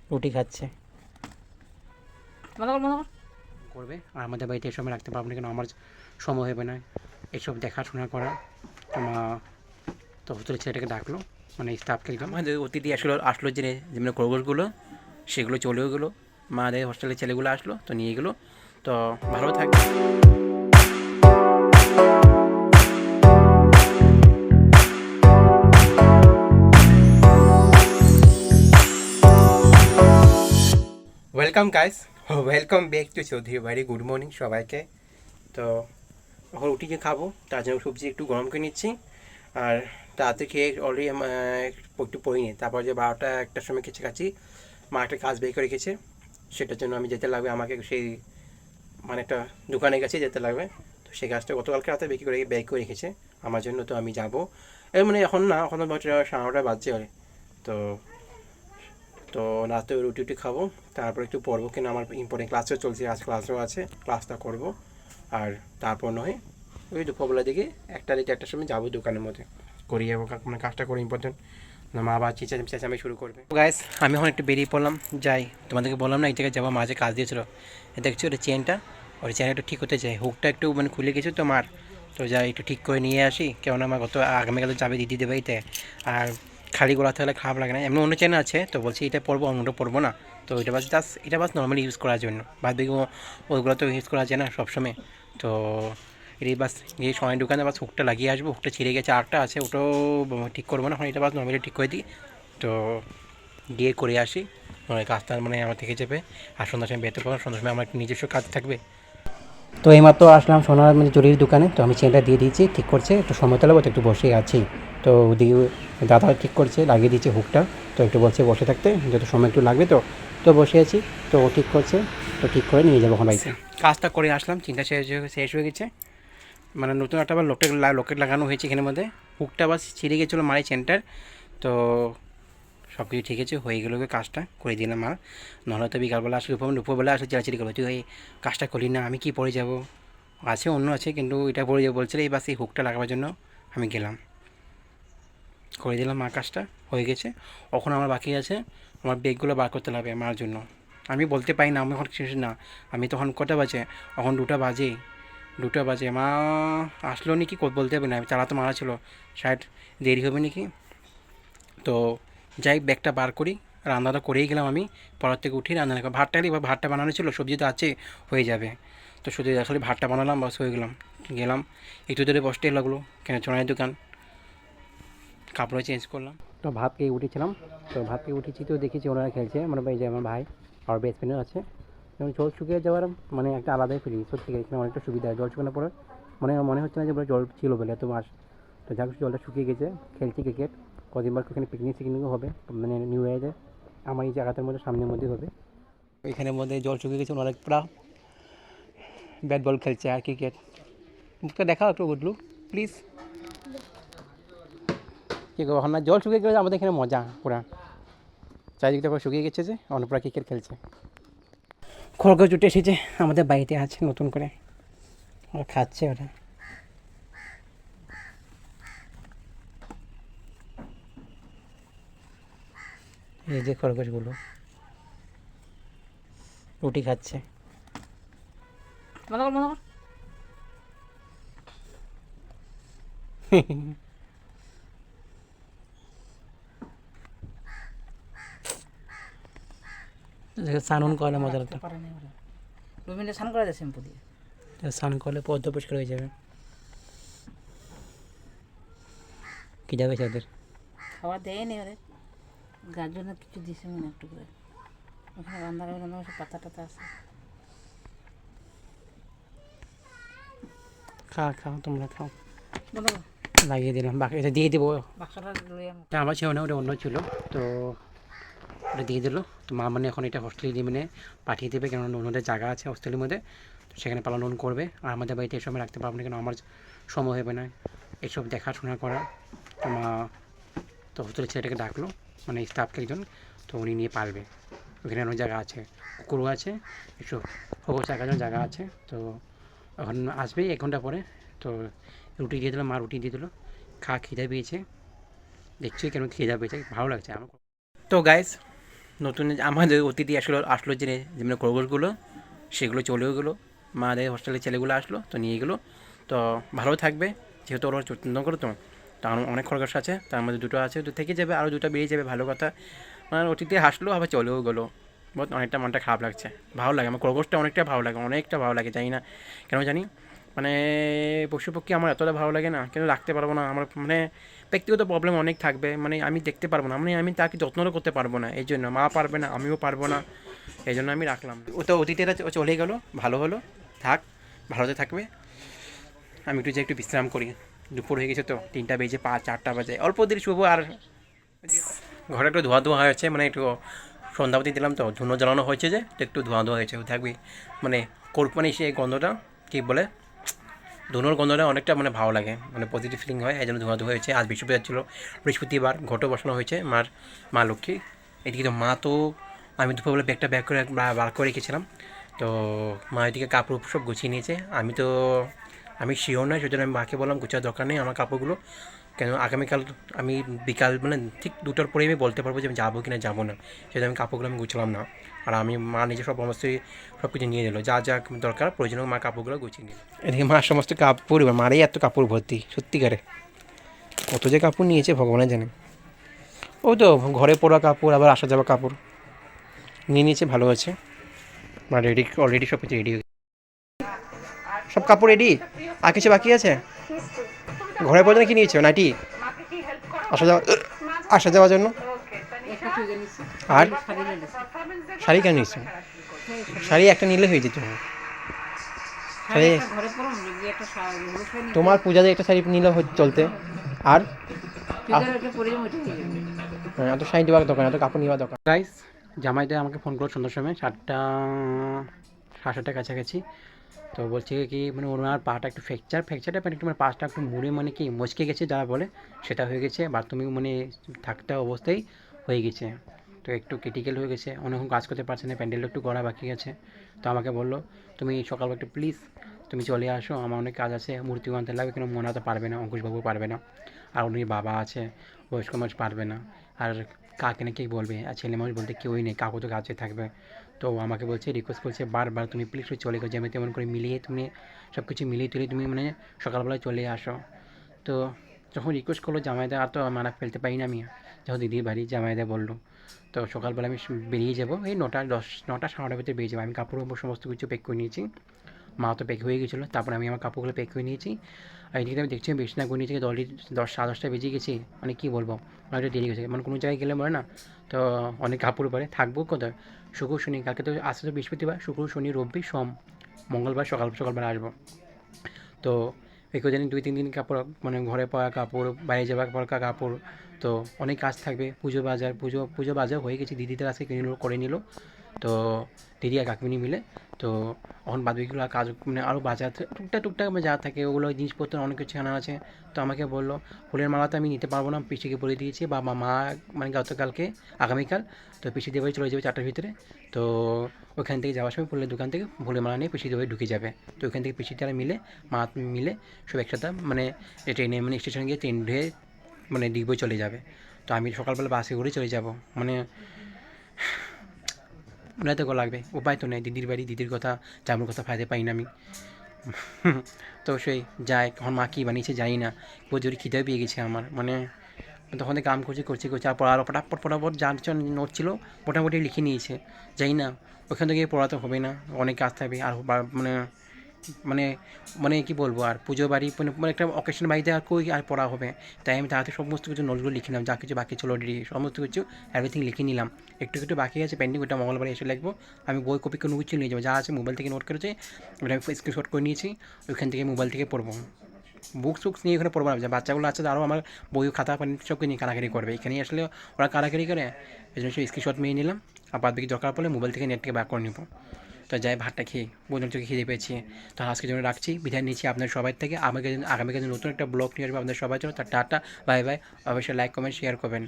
রুটি খাচ্ছে করবে। আর আমাদের বাড়িতে এসব রাখতে পারবো না, কেন আমার সময় হবে না এসব দেখাশোনা করা। মা তো হোস্টেলের ছেলেটাকে ডাকলো, মানে স্টাফকে একজন আমাদের অতিথি আসলো যে যেমন খরগোশগুলো সেগুলো চলেও গেলো। মাদের হোস্টেলের ছেলেগুলো আসলো তো নিয়ে গেলো। তো ভালো থাকবে। Welcome guys, welcome back to Chowdhury বাড়ি। গুড মর্নিং সবাইকে। তো এখন রুটিকে খাবো, তার জন্য সবজি একটু গরম করে নিচ্ছি। আর তাতে খেয়ে অলরেডি একটু পড়িনি, তারপর যে 12টা 1টার সময় কাছাকাছি মা একটা কাজ বের করে রেখেছে, সেটার জন্য আমি যেতে লাগবে আমাকে সেই মানে একটা দোকানের কাছে যেতে লাগবে। তো সেই কাজটা গতকালকে রাতে বের করে রেখেছে আমার জন্য। তো আমি যাবো এর মানে এখন না, এখন তো 9টা বাজছে। তো তো রাতে রুটি খাবো, তারপর একটু পড়বো, কেন আমার ইম্পর্টেন্ট ক্লাসও চলছে, আজ ক্লাসও আছে, ক্লাসটা করবো। আর তারপর নয় ওই দুপুরবেলা দিকে 1টার সময় যাবো দোকানের মধ্যে, করিয়ে যাবো, মানে কাজটা করে ইম্পর্টেন্ট না, মা আবার চেঁচামেচি শুরু করবে। গাইস আমি এখন একটু বেরিয়ে পড়লাম, যাই। তোমাদেরকে বললাম না এই জায়গায় যাবো, মাঝে কাজ দিয়েছিল। দেখছি ওটা চেনটা, ওই চেনটা একটু ঠিক হতে চাই, হুকটা একটু মানে খুলে গেছে তো মার। তো যাই একটু ঠিক করে নিয়ে আসি, কেননা আমার আগামীকালে যাবে দিদি দেবে এইতে। আর খালি গোলা থাকলে খারাপ লাগে না, এমনি অন্য চেন আছে তো বলছি এটা পরবো, অন্যটা পরবো না। তো এটা বাস নর্মালি ইউজ করার জন্য, বাদ বাকি ওইগুলো তো ইউজ করা যায় না সবসময়। তো এই বাস গিয়ে সময় দোকানে বাস হুকটা লাগিয়ে আসবো, হুকটা ছিঁড়ে গেছে, আরটা আছে ওটাও ঠিক করবো না, এখন এটা বাস নর্মালি ঠিক করে দিই। তো গিয়ে করে আসি, কাজটা মানে আমার থেকে যাবে। আর সন্ধ্যার সময় বেরোতে পারবো, সন্ধ্যার সময় আমার একটু নিজস্ব কাজ থাকবে। তো এইমাত্র আসলাম সোনার মানে জরির দোকানে, তো আমি চেনটা দিয়ে দিয়েছি, ঠিক করছে, একটু সময় তো লাগবে, তো একটু বসে আছি। তো ওদিকে দাদা ঠিক করছে, লাগিয়ে দিয়েছে হুকটা, তো একটু বলছে বসে থাকতে, যত সময় একটু লাগবে। তো তো বসে আছি, তো ও ঠিক করছে, তো ঠিক করে নিয়ে যাবো এখন বাড়িতে। কাজটা করে আসলাম, চিন্তা শেষ হয়ে গেছে। মানে নতুন একটা আবার লকেট লাগানো হয়েছে এখানের মধ্যে, হুকটা আবার ছিঁড়ে গেছিলো মারি চেনটার। তো সব কিছু ঠিক আছে, হয়ে গেলো, কাজটা করে দিলাম। আর নাহলে তো বিকালবেলা আসলে দুপুরবেলা আসলে চিরাচিরি করবো, তুই এই কাজটা করলি না, আমি কি পড়ে যাব। আছে অন্য আছে, কিন্তু এটা পড়ে যাবো বলছিল, এই বাস এই হুকটা লাগাবার জন্য আমি গেলাম, করে দিলাম। মা কাজটা হয়ে গেছে। এখন আমার বাকি আছে আমার ব্যাগগুলো বার করতে লাগবে মার জন্য। আমি বলতে পারি না, আমি এখন কিছু না। আমি তখন কটা বাজে, এখন 2টা বাজে মা আসলো নাকি বলতে হবে না, চালাতে মারা ছিল, শায়দ দেরি হবে নাকি। তো যাই ব্যাগটা বার করি, রান্নাটা করেই গেলাম আমি, পড়ার থেকে উঠি রান্না ভাতটা বানানো ছিল, সবজি তো আছে, হয়ে যাবে। তো শুধু আসলে ভাতটা বানালাম, বাস হয়ে গেলাম। একটু ধরে বসতে লাগলো, কেন চোনাই দোকান, কাপড় চেঞ্জ করলাম। তো ভাত খেয়ে উঠেছিলাম, তো ভাত খেয়ে উঠেছি, তো দেখেছি ওনারা খেলছে, মানে এই যে আমার ভাই আর বেস্ট ফ্রেন্ডও আছে। এবং জল শুকিয়ে যাওয়ার মানে একটা আলাদাই ফিলিং, সত্যি এখানে অনেকটা সুবিধা হয় জল শুকানোর পরে। মনে হচ্ছে না যে জল ছিল বলে এত মাস। তো যাক জলটা শুকিয়ে গেছে, খেলছি ক্রিকেট। কদিন বার এখানে পিকনিকও হবে, মানে নিউ ইয়ারে আমার এই জায়গাটার মধ্যে সামনের মধ্যেই হবে। এখানের মধ্যে জল শুকিয়ে গেছে, অনেক পুরা ব্যাট বল খেলছে আর ক্রিকেট। মুখটা দেখাও একটু উঠলু প্লিজ। কী করবো এখন, না জল শুকিয়ে গেলে আমাদের এখানে মজা পুরা, চারিদিকটা পুরো শুকিয়ে গেছে, যে অনেক পুরা ক্রিকেট খেলছে। খড়গোশ উঠে এসেছে আমাদের বাড়িতে, আছে নতুন করে, ওরা খাচ্ছে ওরা। এই যে খরগোশগুলো রুটি খাচ্ছে। স্নান করলে মজা লাগতো, স্নান করা যায় শ্যাম্পু দিয়ে, স্নান করলে পদ্ম পরিষ্কার হয়ে যাবে। কী যাবে ওদের খাবার দেয়নি ওদের, গার জন্য কিছু দিছে মনে একটু করে, ওখানে রান্না সব পাতা টাতা আছে। খাও তোমরা খাও, লাগিয়ে দিলাম, বাকি এটা দিয়ে দেবো। বাক্সটা আমার ছিল না, ওটা অন্য ছিল, তো ওটা দিয়ে দিল। তো মা মানে এখন এটা হোস্টেলে দিয়ে মানে পাঠিয়ে দেবে, কেন অন্যদের জায়গা আছে হোস্টেলের মধ্যে, তো সেখানে পালন করবে। আর আমাদের বাড়িতে এসব রাখতে পারবো না, কেন আমার সময় হবে না এসব দেখাশোনা করা। তো মা তো হোস্টেলের ছেলেটাকে ডাকলো, মানে স্টাফকে একজন, তো উনি নিয়ে পারবে। ওখানে অন্য জায়গা আছে, কুকুরও আছে, এসব খবর চাকার জন্য জায়গা আছে। তো এখন আসবেই 1 ঘন্টা পরে। তো রুটি দিয়ে দিলো, মা রুটি দিয়ে দিলো, খিদে পেয়েছে, দেখছি কেন খিদে পেয়েছে, ভালো লাগছে আমার। তো গাইস নতুন আমাদের অতিথি আসলো আসলো যে যেমন খরগোশগুলো সেগুলো চলেও গেলো, মাদের হোস্টেলের ছেলেগুলো আসলো তো নিয়ে গেলো। তো ভালো থাকবে, যেহেতু ওরা যত্ন করো তো তার অনেক খরগোশ আছে, তার মধ্যে দুটো আছে, তো থেকে যাবে, আরও দুটো বেরিয়ে যাবে, ভালো কথা। মানে অতিথি হাসলো আবার চলেও গেলো, বহুত অনেকটা মনটা খারাপ লাগছে। ভালো লাগে আমার খরগোশটা, অনেকটা ভালো লাগে জানি না কেন জানি। মানে পশু পক্ষী আমার এতটা ভালো লাগে না, কিন্তু রাখতে পারবো না, আমার মানে ব্যক্তিগত প্রবলেম অনেক থাকবে, মানে আমি দেখতে পারবো না, মানে আমি তাকে যত্নও করতে পারবো না, এই জন্য মা পারবে না, আমিও পারবো না, এই জন্য আমি রাখলাম। ও তো অতিথিরা চলে গেলো, ভালো হলো, থাক, ভালোতে থাকবে। আমি একটু যে একটু বিশ্রাম করি, দুপুর হয়ে গেছে তো, 3টা বেজে 4টা বাজে, অল্প দেরি শুভ। আর ঘরে একটু ধোয়া ধোয়া হয়েছে, মানে একটু সন্ধ্যাবতী দিলাম তো, ধুনো জ্বালানো হয়েছে যে, তো একটু ধোয়া ধোয়া হয়েছে, থাকবি মানে মানে সেই গন্ধটা কী বলে, ধুনোর গন্ধটা অনেকটা মানে ভালো লাগে, মানে পজিটিভ ফিলিং হয়, এই জন্য ধোয়া ধোয়া হয়েছে। আজ বৃহস্পতিবার ছিল, বৃহস্পতিবার ঘটও বসানো হয়েছে মা লক্ষ্মী। এদিকে তো মা তো, আমি দুপুরবেলা ব্যাগটা ব্যাগ করে বার করে রেখেছিলাম, তো মা এদিকে কাপড় সব গুছিয়ে নিয়েছে। আমি শিওর নয়, সেজন্য আমি মাকে বললাম গুছার দরকার নেই আমার কাপড়গুলো, কেন আগামীকাল আমি বিকাল মানে ঠিক 2টার পরেই আমি বলতে পারবো যে আমি যাবো কি না যাবো না, সেজন্য আমি কাপড়গুলো আমি গুছলাম না। আর মা নিজে অবশ্যই সব কিছু নিয়ে নিল, যা যা দরকার প্রয়োজনীয় মা কাপড়গুলো গুছিয়ে নিল। এদিকে মা সমস্ত কাপড়, এবার মারেই এত কাপড় ভর্তি, সত্যিকারে কত যে কাপড় নিয়েছে ভগবানের জানে। ও তো ঘরে পরা কাপড়, আবার আসা যাওয়া কাপড় নিয়ে নিয়েছে, ভালো আছে। মা রেডি, অলরেডি সব কিছু রেডি, সব কাপড় রেডি, আর কিছু বাকি আছে? ঘরে পর্যন্ত কি নিয়েছো, নাইটি আসা যাওয়া আসা যাওয়ার জন্য? আর শাড়ি কেন নিয়েছো? শাড়ি একটা নিলে হয়ে যেত। শাড়ি তোমার পূজাতে একটা শাড়ি নিলে চলতে। আর এত শাড়ি দেওয়ার দোকান, এত কাপড় নেওয়ার দোকান। গাইস, জামাইটা আমাকে ফোন করো সন্ধ্যার সময়, 7:30 কাছাকাছি। তো বলছে কি মানে ওনার পাটা একটু ফ্র্যাকচারটা মানে একটু, মানে পাটা একটু মুড়ে মানে কি মচকে গেছে যারা বলে, সেটা হয়ে গেছে, বাথরুমে মানে থাকতে অবস্থায় হয়ে গেছে, তো একটু ক্রিটিক্যাল হয়ে গেছে, অনেকক্ষণ কাজ করতে পারছে না, প্যান্ডেলটা একটু গড়া বাকি আছে। তো আমাকে বললো তুমি সকালবেলা একটু প্লিজ তুমি চলে আসো, আমার অনেক কাজ আছে, মূর্তি আনতে লাগবে, কেন মনে তো পারবে না, অঙ্কুশবাবু পারবে না, আর উনি বাবা আছে, বয়স্ক মানুষ পারবে না, আর কাকে না কে বলবে, আর ছেলে মানুষ বলতে কেউই নেই, কাকু তো কাছে থাকবে। তো আমাকে বলছে, রিকোয়েস্ট করছে বারবার, তুমি প্লিজ চলে গেছো, যেমন তেমন করে মিলিয়ে তুমি সব কিছু মিলিয়ে তুলে তুমি মানে সকালবেলায় চলে আসো। তো যখন রিকোয়েস্ট করলো জামাইদা, আর তো মানা ফেলতে পারি না আমি, যখন দিদির বাড়ি জামাইদা বললো, তো সকালবেলা আমি বেরিয়ে যাবো, এই 9টা 9:30 ভিতরে বেরিয়ে যাবো। আমি কাপড় সমস্ত কিছু প্যাক করে নিয়েছি, মা তো প্যাক হয়ে গেছিলো, তারপর আমি আমার কাপড়গুলো প্যাক করে নিয়েছি। আর এদিকে আমি দেখছি বেশি না গুনিয়ে থেকে অলরেডি 10 সাড়ে 10টা বেজে গেছি, মানে কী বলবো, অনেকটা দেরি গেছে, মানে কোনো জায়গায় গেলে বলে না, তো অনেক কাপড় পরে থাকবো কোথায়, শুক্র শনি, কালকে তো আসতে তো বৃহস্পতিবার, শুক্র শনি রবি সোম, মঙ্গলবার সকালবেলা আসবো। তো একটু জানি 2-3 দিন কাপড়, মানে ঘরে পরা কাপড়, বাইরে যাওয়ার পর কাপড়, তো অনেক কাজ থাকবে। পুজো বাজার হয়ে গেছে, দিদিদের আজকে করে নিল, তো দিদি আর কাকিমণি মিলে। তো এখন বাদবাকিগুলো কাজ মানে আরও বাজার টুকটাক যা থাকে ওগুলো জিনিসপত্র অনেক কিছু আনা আছে। তো আমাকে বললো ফুলের মালা তো আমি নিতে পারবো না, পিসিকে বলে দিয়েছি, বা মা মানে আগামীকাল তো পিসি দিয়ে বাড়ি চলে যাবে 4টার ভিতরে। তো ওখান থেকে যাওয়ার সময় ফুলের দোকান থেকে ফুলের মালা নিয়ে পিসি দিয়ে ঢুকে যাবে। তো ওখান থেকে পিসি তারা মা মিলে সব একসাথে মানে ট্রেনে, মানে স্টেশনে গিয়ে ট্রেন ধরে মানে দিঘবই চলে যাবে। তো আমি সকালবেলা বাসে করে চলে যাব, মানে তো লাগবে, উপায় তো নেই, দিদির বাড়ি, দিদির কথা জামুর কথা ফায়দে পাই না আমি। তো সেই যাই, এখন মা কী বানিয়েছে জানি না, প্রচুর খিদে পেয়ে গেছে আমার, মানে তখন থেকে কাম করছি আর পড়ার ফটাফট যার নোট ছিল মোটামুটি লিখে নিয়েছে, জানি না ওখান থেকে পড়াতে হবে না, অনেক কাজ থাকবে আর মানে মানে মানে কী বলবো, আর পুজো বাড়ি মানে একটা অকেশন বাড়িতে আর কই আর পড়া হবে, তাই আমি তাড়াতাড়ি সমস্ত কিছু নোটগুলো লিখে নিলাম, যা কিছু বাকি ছিল অলরেডি সমস্ত কিছু এভরিথিং লিখে নিলাম। একটু বাকি আছে পেন্ডিং, ওটা মঙ্গলবারে এসে লিখবো। আমি বই কপি করে কিছু নিয়ে যাবো, যা আছে মোবাইল থেকে নোট করেছে ওটা আমি স্ক্রিনশট করে নিয়েছি, ওইখান থেকে মোবাইল থেকে পড়বো। বুকস নিয়ে এখানে পড়বো না, বাচ্চাগুলো আছে আরও আমার বই খাতা পানি সবকে নিয়ে কারাকারি করবে, এখানে আসলে ওরা কারাকারি করে, এই জন্য স্ক্রিনশট নিয়ে নিলাম, আর বাদ বাকি দরকার পড়লে মোবাইল থেকে নেট থেকে ব্যাক করে নেবো। তো যাই ভাতটা খেয়ে বোঝার চোখে খিদে পেয়েছি, তো আজকের জন্য রাখছি, বিদায় নিচ্ছি আপনার সবাই থেকে। আগামীকাল নতুন একটা ব্লগ নিয়ে আসবো আপনাদের সবার জন্য। তার টাটা, বাই বাই, অবশ্যই লাইক কমেন্ট শেয়ার করবেন।